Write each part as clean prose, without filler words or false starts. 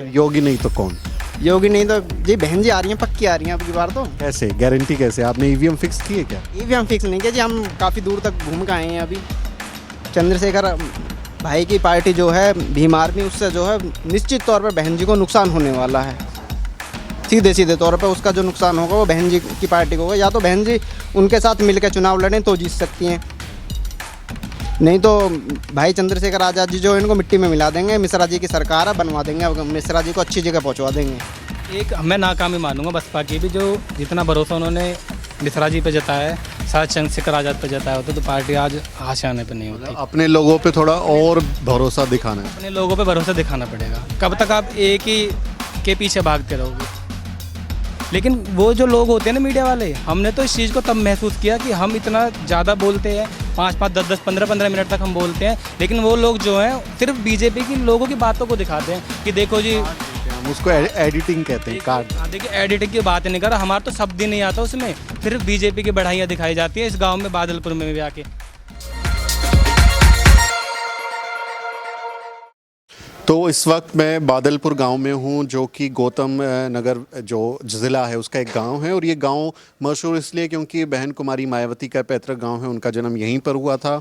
योगी नहीं तो कौन? योगी नहीं तो जी बहन जी आ रही हैं, पक्की आ रही हैं अब की बार तो। कैसे गारंटी कैसे? आपने ईवीएम फिक्स की है क्या? ईवीएम फिक्स नहीं किया जी, हम काफ़ी दूर तक घूम के आए हैं अभी। चंद्रशेखर भाई की पार्टी जो है भीम आर्मी, उससे जो है निश्चित तौर पर बहन जी को नुकसान होने वाला है। सीधे सीधे तौर पर उसका जो नुकसान होगा वो बहन जी की पार्टी को होगा। या तो बहन जी उनके साथ मिलकर चुनाव लड़ें तो जीत सकती हैं, नहीं तो भाई चंद्रशेखर आज़ाद जी जो इनको मिट्टी में मिला देंगे। मिश्रा जी की सरकार है, बनवा देंगे, मिश्रा जी को अच्छी जगह पहुंचवा देंगे। एक मैं नाकामी मानूंगा बसपा की भी, जो जितना भरोसा उन्होंने मिश्रा जी पे जताया है, शायद चंद्रशेखर आज़ाद पे जताया होता तो पार्टी आज आशाने पे नहीं होती। अपने लोगों पे थोड़ा और भरोसा दिखाना है। अपने लोगों पे भरोसा दिखाना पड़ेगा। कब तक आप एक ही के पीछे भागते रहोगे? लेकिन वो जो लोग होते हैं ना मीडिया वाले, हमने तो इस चीज़ को तब महसूस किया कि हम इतना ज़्यादा बोलते हैं, 5-5, 10-10, 15-15 मिनट तक हम बोलते हैं, लेकिन वो लोग जो हैं सिर्फ बीजेपी की लोगों की बातों को दिखाते हैं कि देखो जी, हम उसको एडिटिंग कहते हैं, कार्ड। देखिए एडिटिंग की बात नहीं कर रहा, हमारा तो शब्द ही नहीं आता उसमें, सिर्फ बीजेपी की बढ़ाइयाँ दिखाई जाती है। इस गाँव में बादलपुर में भी आके तो इस वक्त मैं बादलपुर गांव में हूं, जो कि गौतम नगर जो ज़िला है उसका एक गांव है। और ये गांव मशहूर इसलिए क्योंकि बहन कुमारी मायावती का पैतृक गांव है, उनका जन्म यहीं पर हुआ था।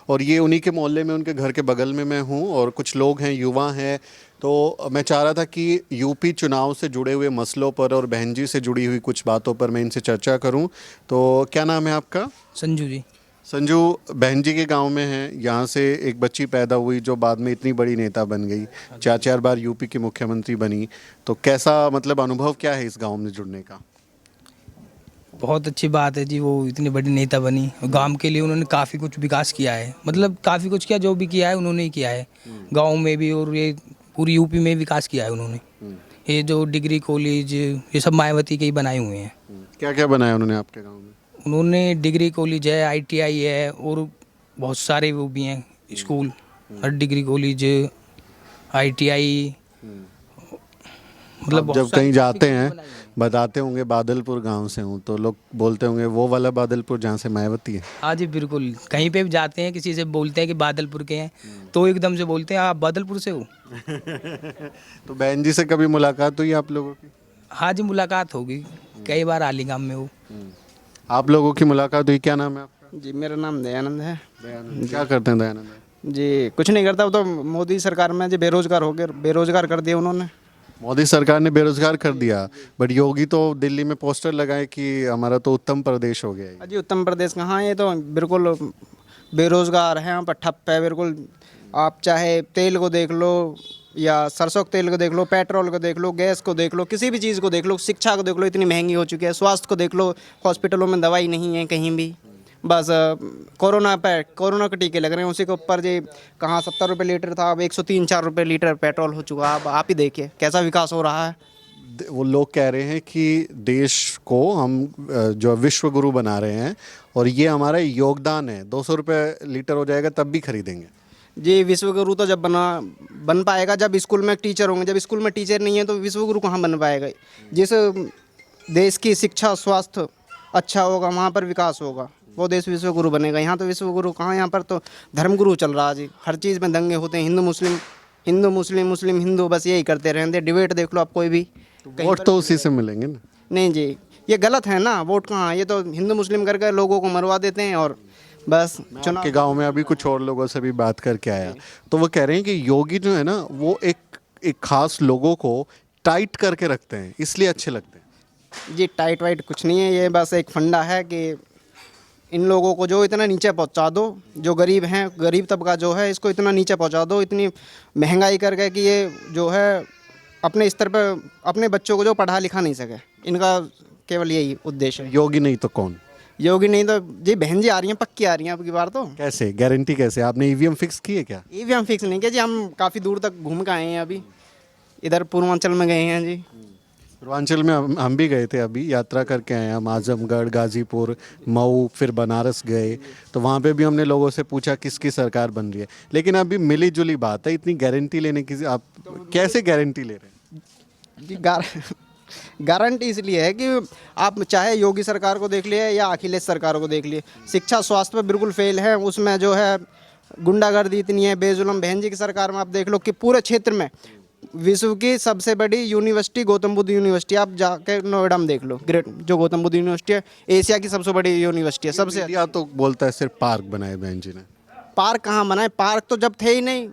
और ये उन्हीं के मोहल्ले में, उनके घर के बगल में मैं हूं। और कुछ लोग हैं, युवा हैं, तो मैं चाह रहा था कि यूपी चुनाव से जुड़े हुए मसलों पर और बहन जी से जुड़ी हुई कुछ बातों पर मैं इनसे चर्चा करूँ। तो क्या नाम है आपका? संजू जी। संजू, बहन जी के गांव में हैं, यहाँ से एक बच्ची पैदा हुई जो बाद में इतनी बड़ी नेता बन गई, 4 बार यूपी की मुख्यमंत्री बनी। तो कैसा मतलब अनुभव क्या है इस गांव में जुड़ने का? बहुत अच्छी बात है जी, वो इतनी बड़ी नेता बनी। गांव के लिए उन्होंने काफ़ी कुछ विकास किया है, मतलब काफ़ी कुछ किया, जो भी किया है उन्होंने ही किया है। गांव में भी और ये पूरी यूपी में विकास किया है उन्होंने। ये जो डिग्री कॉलेज ये सब मायावती के ही बनाए हुए हैं। क्या क्या बनाया उन्होंने आपके गाँव में? उन्होंने डिग्री कॉलेज है, ITI है, और बहुत सारे वो भी हैं स्कूल, और डिग्री कॉलेज, ITI, मतलब आप जब कहीं जाते हैं बताते होंगे बादलपुर गांव से हूँ, तो लोग बोलते होंगे वो वाला बादलपुर जहाँ से मायावती है। हाँ जी बिल्कुल, कहीं पे भी जाते हैं किसी से बोलते हैं कि बादलपुर के हैं तो एकदम से बोलते हैं आप बादलपुर से हो। तो बहन जी से कभी मुलाकात हुई आप लोगों की? हाँ जी मुलाकात होगी, कई बार आलीगाम में हो। आप लोगों की मुलाकात हुई? क्या नाम है आपका? जी मेरा नाम दयानंद है। दयानंद, क्या करते हैं दयानंद भाई? जी कुछ नहीं करता, वो तो मोदी सरकार में जी बेरोजगार हो गए, बेरोजगार कर दिया उन्होंने। मोदी सरकार ने बेरोजगार कर दिया, बट योगी तो दिल्ली में पोस्टर लगाए कि हमारा तो उत्तम प्रदेश हो गया है। जी उत्तम प्रदेश कहाँ है, ये तो बिल्कुल बेरोजगार है, यहाँ पर ठप है बिल्कुल। आप चाहे तेल को देख लो या सरसों के तेल को देख लो, पेट्रोल को देख लो, गैस को देख लो, किसी भी चीज़ को देख लो, शिक्षा को देख लो, इतनी महंगी हो चुकी है। स्वास्थ्य को देख लो, हॉस्पिटलों में दवाई नहीं है कहीं भी। बस कोरोना के टीके लग रहे हैं, उसी के ऊपर जी कहाँ 70 रुपये लीटर था, अब 103-104 रुपये लीटर पेट्रोल हो चुका है। अब आप ही देखिए कैसा विकास हो रहा है। वो लोग कह रहे हैं कि देश को हम जो विश्व गुरु बना रहे हैं और ये हमारा योगदान है। 200 रुपये लीटर हो जाएगा तब भी खरीदेंगे। जी विश्वगुरु तो जब बन पाएगा जब स्कूल में टीचर होंगे। जब स्कूल में टीचर नहीं है तो विश्वगुरु कहाँ बन पाएगा। जिस देश की शिक्षा स्वास्थ्य अच्छा होगा वहाँ पर विकास होगा, वो देश विश्वगुरु बनेगा। यहाँ तो विश्वगुरु कहाँ, यहाँ पर तो धर्मगुरु चल रहा है जी। हर चीज़ में दंगे होते हैं, हिंदू मुस्लिम मुस्लिम हिंदू, बस यही करते रहते। डिबेट देख लो आप कोई भी, वोट तो उसी से मिलेंगे ना। नहीं जी ये गलत है ना, वोट कहाँ, ये तो हिंदू मुस्लिम करके लोगों को मरवा देते हैं। और बस चुनाव के गांव में अभी कुछ और लोगों से भी बात करके आया, तो वो कह रहे हैं कि योगी जो है ना वो एक खास लोगों को टाइट करके रखते हैं, इसलिए अच्छे लगते हैं। जी टाइट वाइट कुछ नहीं है, ये बस एक फंडा है कि इन लोगों को जो इतना नीचे पहुंचा दो, जो गरीब हैं, गरीब तबका जो है, इसको इतना नीचे पहुंचा दो, इतनी महंगाई करके कि ये जो है अपने स्तर पर अपने बच्चों को जो पढ़ा लिखा नहीं सके। इनका केवल यही उद्देश्य है। योगी नहीं तो कौन? योगी नहीं तो जी बहन जी आ रही हैं, पक्की आ रही हैं अब की बार तो। कैसे गारंटी कैसे? आपने ईवीएम फिक्स की है क्या? ईवीएम फिक्स नहीं किया जी, हम काफ़ी दूर तक घूम के आए हैं अभी। इधर पूर्वांचल में गए हैं जी। पूर्वांचल में हम भी गए थे, अभी यात्रा करके आए। हम आजमगढ़, गाजीपुर, मऊ, फिर बनारस गए, तो वहाँ पे भी हमने लोगों से पूछा किसकी सरकार बन रही है। लेकिन अभी मिली जुली बात है, इतनी गारंटी लेने की आप कैसे गारंटी ले रहे हैं? जी गारंटी इसलिए है कि आप चाहे योगी सरकार को देख लिए या अखिलेश सरकार को देख लिए, शिक्षा स्वास्थ्य पर बिल्कुल फेल है। उसमें जो है गुंडागर्दी इतनी है, बेजुल्म। बहन जी की सरकार में आप देख लो कि पूरे क्षेत्र में विश्व की सबसे बड़ी यूनिवर्सिटी गौतम बुद्ध यूनिवर्सिटी, आप जाके नोएडा में देख लो, ग्रेट जो गौतम बुद्ध यूनिवर्सिटी है एशिया की सबसे बड़ी यूनिवर्सिटी है, सबसे। मीडिया तो बोलता है सिर्फ पार्क बनाए बहन जी ने। पार्क कहाँ बनाए? पार्क तो जब थे ही नहीं,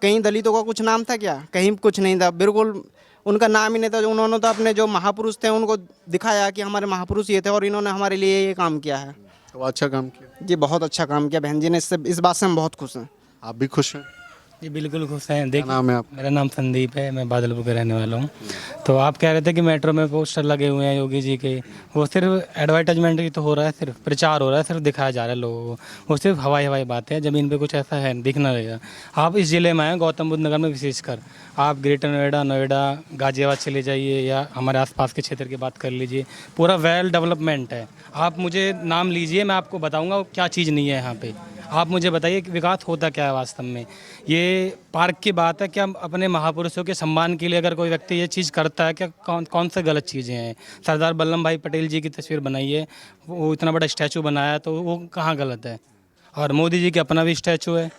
कहीं दलितों का कुछ नाम था क्या? कहीं कुछ नहीं था, बिल्कुल उनका नाम ही नहीं था। उन्होंने तो अपने जो महापुरुष थे उनको दिखाया कि हमारे महापुरुष ये थे और इन्होंने हमारे लिए ये काम किया है। तो अच्छा काम किया, जी बहुत अच्छा काम किया बहन जी ने, इस बात से हम बहुत खुश हैं। आप भी खुश हैं? जी बिल्कुल खुश हैं। क्या देखिए नाम है आप? मेरा नाम संदीप है, मैं बादलपुर का रहने वाला हूँ। तो आप कह रहे थे कि मेट्रो में पोस्टर लगे हुए हैं योगी जी के, वो सिर्फ एडवर्टाइजमेंट ही तो हो रहा है, सिर्फ प्रचार हो रहा है, सिर्फ दिखाया जा रहा है लोगों को, वो सिर्फ हवाई हवाई बातें हैं, ज़मीन पे कुछ ऐसा है दिखना रहेगा। आप इस ज़िले में आए गौतम बुद्ध नगर में विशेषकर, आप ग्रेटर नोएडा, गाजियाबाद चले जाइए या हमारे आसपास के क्षेत्र की बात कर लीजिए, पूरा वेल डेवलपमेंट है। आप मुझे नाम लीजिए, मैं आपको बताऊँगा क्या चीज़ नहीं है यहाँ पर। आप मुझे बताइए कि विकास होता क्या है वास्तव में। ये पार्क की बात है, क्या अपने महापुरुषों के सम्मान के लिए अगर कोई व्यक्ति ये चीज़ करता है, क्या कौन से गलत चीज़ें हैं? सरदार वल्लभ भाई पटेल जी की तस्वीर बनाई है, वो इतना बड़ा स्टैचू बनाया, तो वो कहाँ गलत है? और मोदी जी के अपना भी स्टैचू है,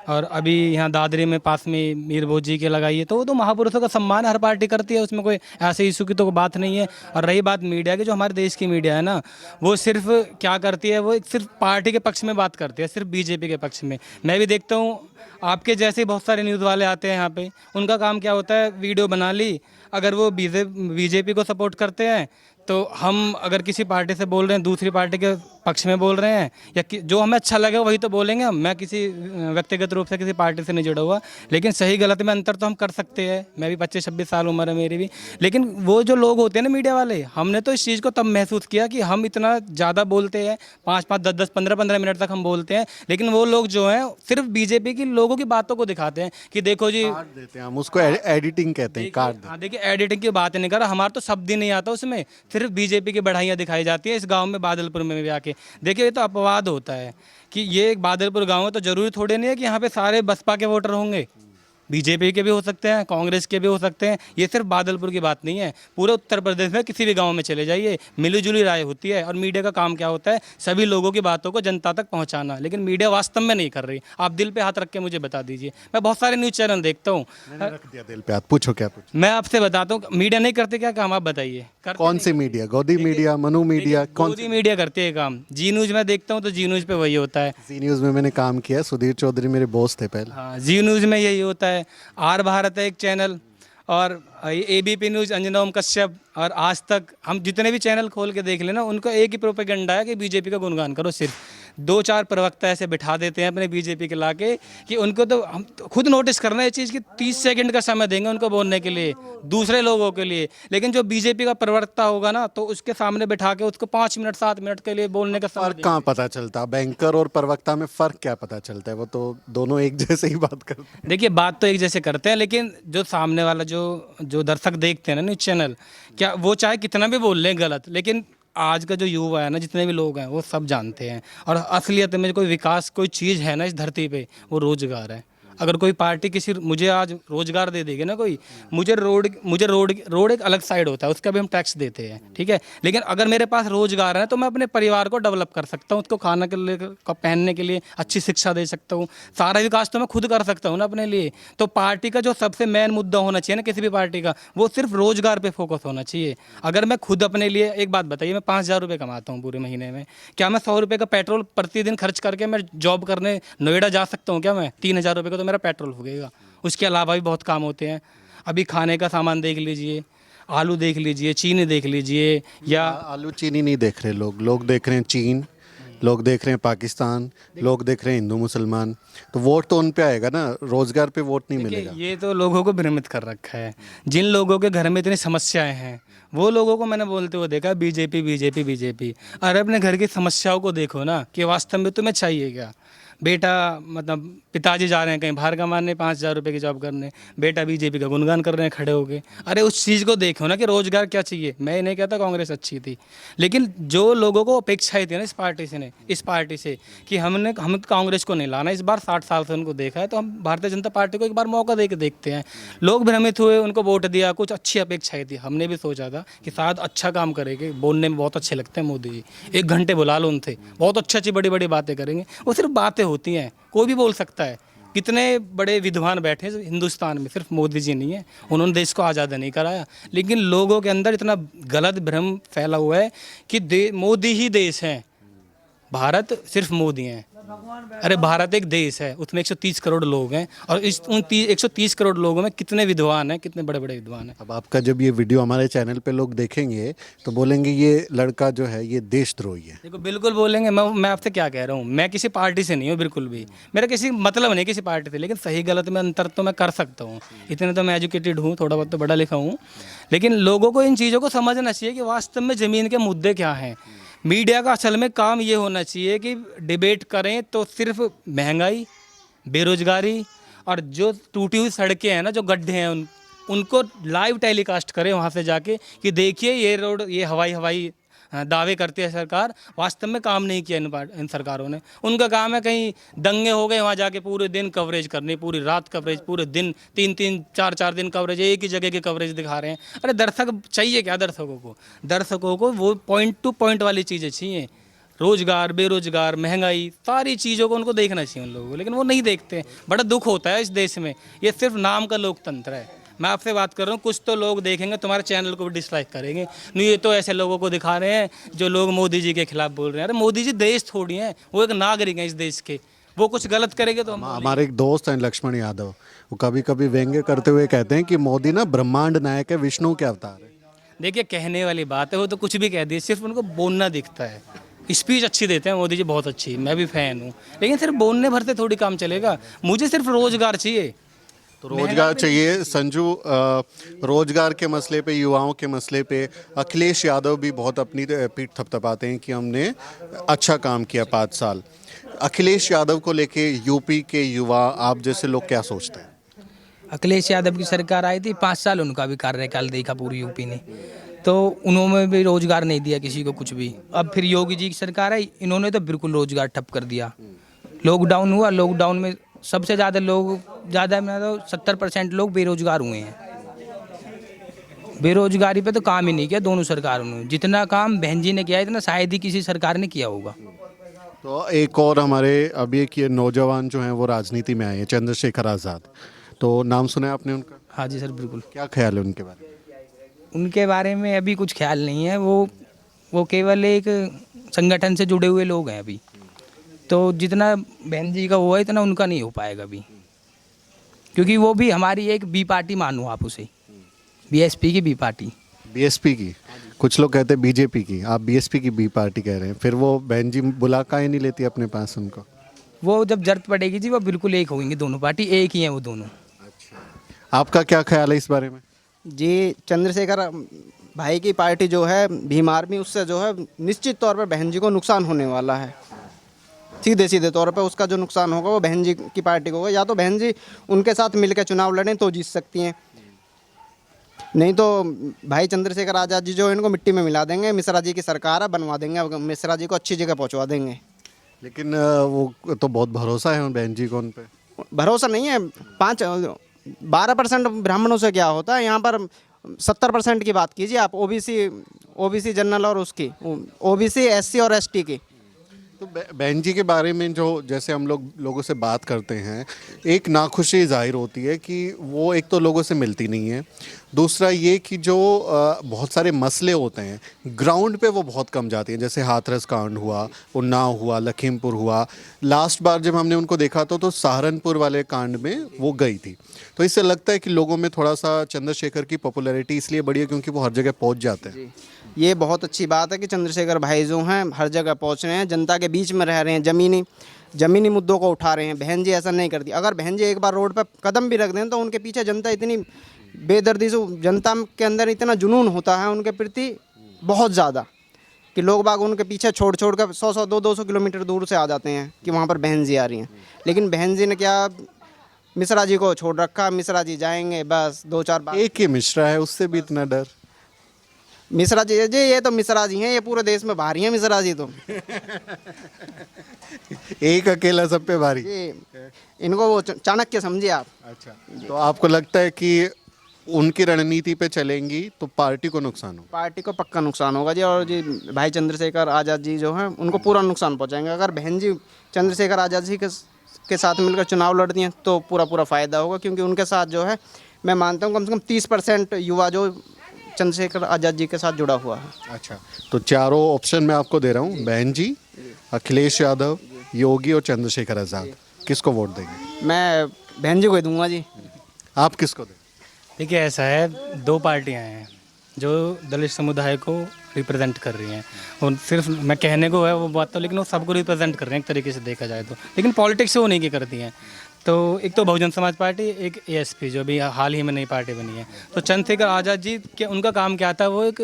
और अभी यहाँ दादरी में पास में मीर भोज जी के लगाई है, तो वो तो महापुरुषों का सम्मान हर पार्टी करती है, उसमें कोई ऐसे इशू की तो बात नहीं है। और रही बात मीडिया की, जो हमारे देश की मीडिया है ना, वो सिर्फ क्या करती है, वो सिर्फ पार्टी के पक्ष में बात करती है, सिर्फ बीजेपी के पक्ष में। मैं भी देखता हूँ आपके जैसे बहुत सारे न्यूज़ वाले आते हैं यहाँ पे, उनका काम क्या होता है, वीडियो बना ली, अगर वो बीजेपी को सपोर्ट करते हैं तो हम अगर किसी पार्टी से बोल रहे हैं, दूसरी पार्टी के पक्ष में बोल रहे हैं, या जो हमें अच्छा लगे वही तो बोलेंगे हम। मैं किसी व्यक्तिगत रूप से किसी पार्टी से नहीं जुड़ा हुआ, लेकिन सही गलत में अंतर तो हम कर सकते हैं। मैं भी 25-26 साल उम्र है मेरी भी, लेकिन वो जो लोग होते हैं ना मीडिया वाले, हमने तो इस चीज़ को तब महसूस किया कि हम इतना ज़्यादा बोलते हैं, 5-5, 10-10, 15-15 मिनट तक हम बोलते हैं, लेकिन वो लोग जो हैं सिर्फ बीजेपी की लोगों की बातों को दिखाते हैं कि देखो जी, काट देते हैं हम उसको, एडिटिंग कहते हैं, काट देते हैं। हाँ देखिए, एडिटिंग की बात नहीं कर रहा, हमारा तो शब्द ही नहीं आता उसमें, सिर्फ बीजेपी की बढ़ाइयाँ दिखाई जाती है। इस गांव में बादलपुर में भी आके देखिए, ये तो अपवाद होता है कि ये एक बादलपुर गांव है, तो जरूरी थोड़े नहीं है कि यहाँ पे सारे बसपा के वोटर होंगे, बीजेपी के भी हो सकते हैं, कांग्रेस के भी हो सकते हैं। ये सिर्फ बादलपुर की बात नहीं है, पूरे उत्तर प्रदेश में किसी भी गांव में चले जाइए, मिली जुली राय होती है। और मीडिया का काम क्या होता है, सभी लोगों की बातों को जनता तक पहुंचाना, लेकिन मीडिया वास्तव में नहीं कर रही। आप दिल पे हाथ रख के मुझे बता दीजिए, मैं बहुत सारे न्यूज़ चैनल देखता हूँ, रख दिया दिल पे हाथ, पूछो क्या पूछो। मैं आपसे बताता हूँ मीडिया नहीं करते क्या काम, आप बताइए। कौन सी मीडिया? गोदी मीडिया, मनु मीडिया, कौन मोदी मीडिया करती है काम। जी न्यूज़ में देखता हूँ तो जी न्यूज़ पे वही होता है। जी न्यूज़ में मैंने काम किया, सुधीर चौधरी मेरे बॉस थे पहले। हाँ, जी न्यूज़ में यही होता है। आर भारत है एक चैनल, और एबीपी न्यूज़ अंजना ओम कश्यप, और आज तक, हम जितने भी चैनल खोल के देख लेना, उनका एक ही प्रोपेगेंडा है कि बीजेपी का गुणगान करो। सिर्फ 2-4 प्रवक्ता ऐसे बिठा देते हैं अपने बीजेपी के लाके कि उनको तो हम तो खुद नोटिस करना है इस चीज़ की, 30 सेकंड का समय देंगे उनको बोलने के लिए दूसरे लोगों के लिए, लेकिन जो बीजेपी का प्रवक्ता होगा ना, तो उसके सामने बिठा के उसको 5 मिनट 7 मिनट के लिए बोलने का समय फर्क कहाँ पता चलता? बैंकर और प्रवक्ता में फर्क क्या पता चलता है? वो तो दोनों एक जैसे ही बात करते हैं। देखिए, बात तो एक जैसे करते हैं, लेकिन जो सामने वाला जो दर्शक देखते हैं ना न्यूज़ चैनल, क्या वो चाहे कितना भी बोल लें गलत, लेकिन आज का जो युवा है ना, जितने भी लोग हैं, वो सब जानते हैं। और असलियत में कोई विकास, कोई चीज़ है ना इस धरती पे, वो रोजगार है। अगर कोई पार्टी मुझे आज रोजगार दे देगी ना कोई, मुझे रोड एक अलग साइड होता है, उसका भी हम टैक्स देते हैं, ठीक है, लेकिन अगर मेरे पास रोजगार है तो मैं अपने परिवार को डेवलप कर सकता हूँ, उसको खाना के लिए, पहनने के लिए अच्छी शिक्षा दे सकता हूँ, सारा विकास तो मैं खुद कर सकता हूँ ना अपने लिए। तो पार्टी का जो सबसे मेन मुद्दा होना चाहिए ना किसी भी पार्टी का, वो सिर्फ रोजगार पे फोकस होना चाहिए। अगर मैं खुद अपने लिए, एक बात बताइए, मैं 5,000 रुपये कमाता हूँ पूरे महीने में, क्या मैं 100 रुपये का पेट्रोल प्रतिदिन खर्च करके मैं जॉब करने नोएडा जा सकता हूँ? क्या मैं 3,000 रुपये का तो मेरा पेट्रोल होगा। उसके अलावा भी बहुत काम होते हैं। अभी खाने का सामान देख लीजिए, आलू देख लीजिए, चीनी देख लीजिए, या आलू चीनी नहीं देख रहे लोग देख रहे हैं चीन, लोग देख रहे हैं पाकिस्तान, लोग देख रहे हैं हिंदू मुसलमान। तो वोट तो उन पे आएगा ना, रोजगार पे वोट नहीं मिलेगा। ये तो लोगों को भ्रमित कर रखा है। जिन लोगों के घर में इतनी समस्याएं हैं, वो लोगों को मैंने बोलते हुए देखा बीजेपी बीजेपी बीजेपी। अरे अपने घर की समस्याओं को देखो ना, कि वास्तव में तुम्हें चाहिए क्या। बेटा, मतलब पिताजी जा रहे हैं कहीं बाहर कमाने, 5,000 रुपये की जॉब करने, बेटा बीजेपी का गुणगान कर रहे हैं खड़े होके। अरे उस चीज़ को देखो ना कि रोजगार क्या चाहिए। मैं ये नहीं कहता कांग्रेस अच्छी थी, लेकिन जो लोगों को अपेक्षाएं थी ना इस पार्टी से कि हम कांग्रेस को नहीं लाना इस बार, 60 साल से उनको देखा है, तो हम भारतीय जनता पार्टी को एक बार मौका दे के देखते हैं। लोग भ्रमित हुए, उनको वोट दिया, कुछ अच्छी अपेक्षाएं थी। हमने भी सोचा था कि शायद अच्छा काम करेंगे, बोलने में बहुत अच्छे लगते हैं मोदी जी, 1 घंटे बुला लो उनसे, बहुत अच्छी अच्छी बड़ी बड़ी बातें करेंगे। वो सिर्फ बातें होती हैं, कोई भी बोल सकता है, कितने बड़े विद्वान बैठे हैं हिंदुस्तान में, सिर्फ मोदी जी नहीं है, उन्होंने देश को आज़ाद नहीं कराया, लेकिन लोगों के अंदर इतना गलत भ्रम फैला हुआ है कि मोदी ही देश है, भारत सिर्फ मोदी हैं। अरे भारत एक देश है, उसमें 130 करोड़ लोग हैं, और इस उन 130 करोड़ लोगों में कितने विद्वान हैं, कितने बड़े बड़े विद्वान हैं। अब आपका जब ये वीडियो हमारे चैनल पे लोग देखेंगे तो बोलेंगे ये लड़का जो है ये देशद्रोही है। देखो बिल्कुल बोलेंगे, मैं आपसे क्या कह रहा हूँ, मैं किसी पार्टी से नहीं हूँ बिल्कुल भी, मेरा किसी मतलब नहीं किसी पार्टी से, लेकिन सही गलत में अंतर तो मैं कर सकता हूँ, इतने तो मैं एजुकेटेड हूँ, थोड़ा बहुत तो पढ़ा लिखा हूँ। लेकिन लोगों को इन चीज़ों को समझना चाहिए कि वास्तव में ज़मीन के मुद्दे क्या हैं। मीडिया का असल में काम ये होना चाहिए कि डिबेट करें तो सिर्फ महंगाई, बेरोजगारी और जो टूटी हुई सड़कें हैं ना, जो गड्ढे हैं, उनको लाइव टेलीकास्ट करें वहाँ से जाके कि देखिए ये रोड, ये हवाई दावे करती है सरकार, वास्तव में काम नहीं किया इन सरकारों ने। उनका काम है कहीं दंगे हो गए, वहाँ जाके पूरे दिन कवरेज करनी, पूरी रात कवरेज, पूरे दिन 3-3, 4-4 दिन कवरेज, एक ही जगह की कवरेज दिखा रहे हैं। अरे दर्शक चाहिए क्या दर्शकों को वो पॉइंट टू पॉइंट वाली चीज़ें चाहिए, रोजगार, बेरोजगार, महंगाई, सारी चीज़ों को उनको देखना चाहिए उन लोगों को, लेकिन वो नहीं देखते। बड़ा दुख होता है इस देश में, ये सिर्फ नाम का लोकतंत्र है। मैं आपसे बात कर रहा हूँ, कुछ तो लोग देखेंगे तुम्हारे चैनल को भी डिसलाइक करेंगे, नहीं ये तो ऐसे लोगों को दिखा रहे हैं जो लोग मोदी जी के खिलाफ बोल रहे हैं। अरे मोदी जी देश थोड़ी हैं, वो एक नागरिक हैं इस देश के, वो कुछ गलत करेंगे तो हमारे एक दोस्त हैं लक्ष्मण यादव, वो कभी कभी व्यंग्य करते हुए कहते हैं कि मोदी ना ब्रह्मांड नायक है, विष्णु के अवतार है। देखिए कहने वाली बात है, वो तो कुछ भी कह दिए, सिर्फ उनको बोलना दिखता है। स्पीच अच्छी देते हैं मोदी जी, बहुत अच्छी, मैं भी फ़ैन हूँ, लेकिन सिर्फ बोलने भर से थोड़ी काम चलेगा। मुझे सिर्फ रोज़गार चाहिए, तो रोजगार चाहिए संजू। रोजगार के मसले पे, युवाओं के मसले पे अखिलेश यादव भी बहुत अपनी पीठ थपथपाते हैं कि हमने अच्छा काम किया 5 साल। अखिलेश यादव को लेके यूपी के युवा, आप जैसे लोग क्या सोचते हैं? अखिलेश यादव की सरकार आई थी, 5 साल उनका भी कार्यकाल देखा पूरी यूपी ने, तो उन्होंने भी रोजगार नहीं दिया किसी को कुछ भी। अब फिर योगी जी की सरकार आई, इन्होंने तो बिल्कुल रोजगार ठप कर दिया। लॉकडाउन हुआ, लॉकडाउन में सबसे ज़्यादा लोग, ज़्यादा में तो 70% लोग बेरोजगार हुए हैं। बेरोजगारी पे तो काम ही नहीं किया दोनों सरकारों ने, जितना काम बहन जी ने किया इतना शायद ही किसी सरकार ने किया होगा। तो एक और हमारे अभी एक ये नौजवान जो हैं वो राजनीति में आए हैं, चंद्रशेखर आज़ाद, तो नाम सुना है आपने उनका? हाँ जी सर, बिल्कुल। क्या ख्याल है उनके बारे में? उनके बारे में अभी कुछ ख्याल नहीं है, वो केवल एक संगठन से जुड़े हुए लोग हैं अभी, तो जितना बहन जी का हुआ है इतना उनका नहीं हो पाएगा अभी, क्योंकि वो भी हमारी एक बी पार्टी मानो आप उसे, बीएसपी की बी पार्टी। बीएसपी की? कुछ लोग कहते हैं बीजेपी की, आप बीएसपी की बी पार्टी कह रहे हैं, फिर वो बहन जी बुला काहे नहीं लेती अपने पास उनको? वो जब जरूरत पड़ेगी जी वो बिल्कुल एक होंगे, दोनों पार्टी एक ही हैं वो दोनों। आपका क्या ख्याल है इस बारे में? जी, चंद्रशेखर भाई की पार्टी जो है भीम आर्मी, उससे जो है निश्चित तौर पर बहन जी को नुकसान होने वाला है। सीधे सीधे तौर पे उसका जो नुकसान होगा वो बहन जी की पार्टी को होगा। या तो बहन जी उनके साथ मिलकर चुनाव लड़ें तो जीत सकती हैं, नहीं तो भाई चंद्रशेखर आज़ाद जी जो इनको मिट्टी में मिला देंगे। मिश्रा जी की सरकार है, बनवा देंगे, मिश्रा जी को अच्छी जगह पहुंचवा देंगे। लेकिन वो तो बहुत भरोसा है बहन जी को उन पे। भरोसा नहीं है, 12% ब्राह्मणों से क्या होता है यहाँ पर। 70% की बात कीजिए आप, ओबीसी जनरल और उसकी ओबीसी एससी और एसटी की। तो बहन जी के बारे में जो जैसे हम लोगों से बात करते हैं, एक नाखुशी जाहिर होती है कि वो एक तो लोगों से मिलती नहीं है, दूसरा ये कि जो बहुत सारे मसले होते हैं ग्राउंड पे वो बहुत कम जाती हैं। जैसे हाथरस कांड हुआ, उन्नाव हुआ, लखीमपुर हुआ, लास्ट बार जब हमने उनको देखा तो सहारनपुर वाले कांड में वो गई थी। तो इससे लगता है कि लोगों में थोड़ा सा चंद्रशेखर की पॉपुलैरिटी इसलिए बढ़ी है क्योंकि वो हर जगह पहुंच जाते हैं। ये बहुत अच्छी बात है कि चंद्रशेखर भाई जो हैं हर जगह पहुंच रहे हैं, जनता के बीच में रह रहे हैं, ज़मीनी मुद्दों को उठा रहे हैं। बहन जी ऐसा नहीं करती। अगर बहन जी एक बार रोड पर कदम भी रख दें तो उनके पीछे जनता इतनी बेदर्दी से, जनता के अंदर इतना जुनून होता है उनके प्रति बहुत ज़्यादा कि लोग बाग उनके पीछे छोड़ कर 100-100, 200 किलोमीटर दूर से आ जाते हैं कि वहाँ पर बहन जी आ रही हैं। लेकिन बहन जी ने क्या, मिश्रा जी को छोड़ रखा। मिश्रा जी जाएंगे बस 2-4 बार। एक ही मिश्रा है, उससे भी इतना डर? मिश्रा जी ये तो मिश्रा जी हैं, ये पूरे देश में भारी हैं मिश्रा जी तो। एक अकेला सब पे भारी। इनको वो चाणक्य समझिए आप। अच्छा, तो आपको लगता है कि उनकी रणनीति पे चलेंगी तो पार्टी को नुकसान होगा? पार्टी को पक्का नुकसान होगा जी। और जी भाई चंद्रशेखर आज़ाद जी जो हैं उनको पूरा नुकसान पहुंचाएंगे। अगर बहन जी चंद्रशेखर आज़ाद जी के के साथ मिलकर चुनाव लड़ती हैं तो पूरा पूरा फ़ायदा होगा, क्योंकि उनके साथ जो है मैं मानता हूँ कम से कम 30% युवा जो चंद्रशेखर आज़ाद जी के साथ जुड़ा हुआ है। अच्छा, तो चारों ऑप्शन मैं आपको दे रहा हूँ, बहन जी, अखिलेश यादव, योगी और चंद्रशेखर आज़ाद। किसको वोट देंगे? मैं बहन जी को ही दूंगा जी। आप किसको देंगे? देखिए ऐसा है, दो पार्टियां हैं जो दलित समुदाय को रिप्रेजेंट कर रही हैं, और सिर्फ मैं कहने को है वो बात तो, लेकिन वो सबको रिप्रेजेंट कर रहे हैं एक तरीके से देखा जाए तो, लेकिन पॉलिटिक्स से वो नहीं की करती हैं। तो एक तो बहुजन समाज पार्टी, एक एएसपी जो भी हाल ही में नई पार्टी बनी है। तो चंद्रशेखर आज़ाद जी के उनका काम क्या था, वो एक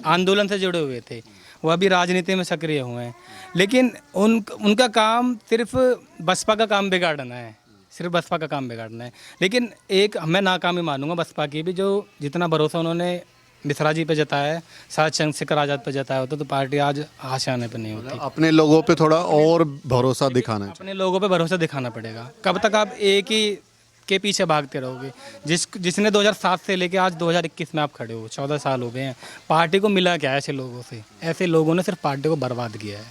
आंदोलन से जुड़े हुए थे, वो अभी राजनीति में सक्रिय हुए हैं, लेकिन उनका काम सिर्फ बसपा का काम बिगाड़ना है, सिर्फ बसपा का काम बिगाड़ना है। लेकिन एक मैं नाकामी मानूंगा बसपा की भी, जो जितना भरोसा उन्होंने मिश्रा जी पे जताया है, शायद चंद्रशेखर आज़ाद पे जताया होता तो पार्टी आज आशाने पे नहीं होती। अपने लोगों पे थोड़ा और भरोसा दिखाना चाहिए। अपने लोगों पे भरोसा दिखाना पड़ेगा। कब तक आप एक ही के पीछे भागते रहोगे? जिसने 2007 से लेके आज 2021 में आप खड़े हो, 14 साल हो गए हैं। पार्टी को मिला क्या ऐसे लोगों से? ऐसे लोगों ने सिर्फ पार्टी को बर्बाद किया है।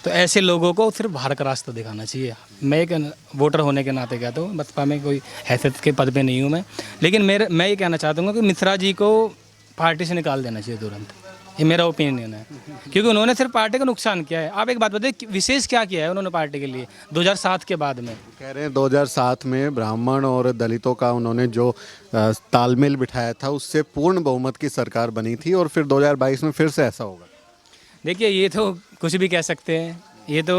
तो ऐसे लोगों को सिर्फ बाहर का रास्ता दिखाना चाहिए। मैं एक वोटर होने के नाते कहता हूँ, बसपा में कोई हैसियत के पद पे नहीं हूँ मैं, लेकिन मैं ये कहना चाहता हूँ कि मिश्रा जी को पार्टी से निकाल देना चाहिए तुरंत। ये मेरा ओपिनियन है, क्योंकि उन्होंने सिर्फ पार्टी का नुकसान किया है। आप एक बात बताइए, विशेष क्या किया है उन्होंने पार्टी के लिए 2007 के बाद में? कह रहे हैं 2007 में ब्राह्मण और दलितों का उन्होंने जो तालमेल बिठाया था, उससे पूर्ण बहुमत की सरकार बनी थी, और फिर 2022 में फिर से ऐसा होगा। देखिए ये तो कुछ भी कह सकते हैं। ये तो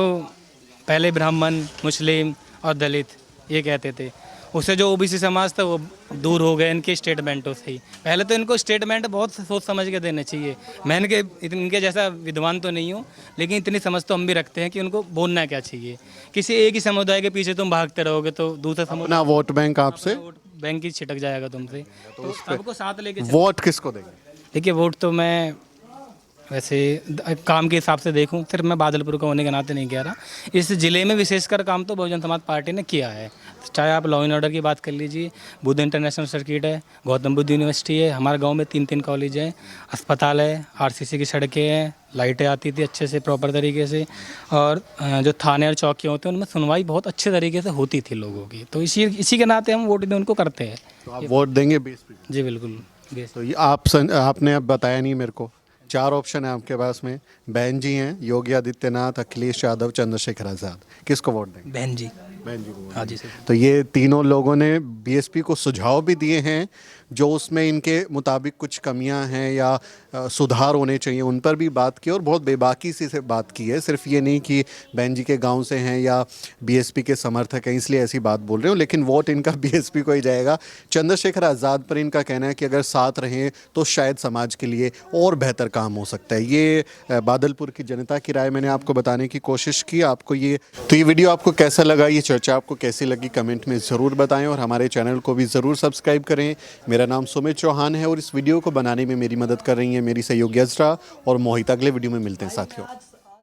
पहले ब्राह्मण, मुस्लिम और दलित ये कहते थे, उससे जो ओबीसी समाज था वो दूर हो गए इनके स्टेटमेंटों से ही। पहले तो इनको स्टेटमेंट बहुत सोच समझ के देने चाहिए। मैं इनके जैसा विद्वान तो नहीं हूँ, लेकिन इतनी समझ तो हम भी रखते हैं कि उनको बोलना क्या चाहिए। किसी एक ही समुदाय के पीछे तुम भागते रहोगे तो दूसरा समुदाय, अपना वोट बैंक आपसे, वोट बैंक ही छिटक जाएगा तुमसे। तो सबको साथ लेके वोट किसको देंगे? देखिए वोट तो मैं वैसे काम के हिसाब से देखूं, सिर्फ मैं बादलपुर का होने के नाते नहीं कह रहा। इस ज़िले में विशेषकर काम तो बहुजन समाज पार्टी ने किया है। चाहे आप लॉ एंड ऑर्डर की बात कर लीजिए, बुद्ध इंटरनेशनल सर्किट है, गौतम बुद्ध यूनिवर्सिटी है, हमारे गांव में 3 कॉलेज हैं, अस्पताल है, आरसीसी की सड़कें हैं, लाइटें आती थी अच्छे से प्रॉपर तरीके से, और जो थाने और चौकी होते हैं उनमें सुनवाई बहुत अच्छे तरीके से होती थी लोगों की। तो इसी के नाते हम वोट उनको करते हैं। तो आप वोट देंगे बीएसपी? जी बिल्कुल। तो ये आपने अब बताया नहीं मेरे को। 4 ऑप्शन है आपके पास में, बहन जी हैं, योगी आदित्यनाथ, अखिलेश यादव, चंद्रशेखर आज़ाद। किसको वोट देंगे? बहन जी। बहन जी को। हाँ जी सर। तो ये तीनों लोगों ने बीएसपी को सुझाव भी दिए हैं, जो उसमें इनके मुताबिक कुछ कमियां हैं या सुधार होने चाहिए, उन पर भी बात की, और बहुत बेबाकी से बात की है। सिर्फ ये नहीं कि बहन जी के गांव से हैं या बीएसपी के समर्थक हैं इसलिए ऐसी बात बोल रहे हो, लेकिन वोट इनका बीएसपी को ही जाएगा। चंद्रशेखर आज़ाद पर इनका कहना है कि अगर साथ रहें तो शायद समाज के लिए और बेहतर काम हो सकता है। ये बादलपुर की जनता की राय मैंने आपको बताने की कोशिश की। आपको ये वीडियो आपको कैसा लगा, ये चर्चा आपको कैसी लगी, कमेंट में ज़रूर बताएं, और हमारे चैनल को भी ज़रूर सब्सक्राइब करें। मेरा नाम सुमित चौहान है, और इस वीडियो को बनाने में मेरी मदद कर रही हैं मेरी सहयोगी अजरा और मोहित। अगले वीडियो में मिलते हैं साथियों।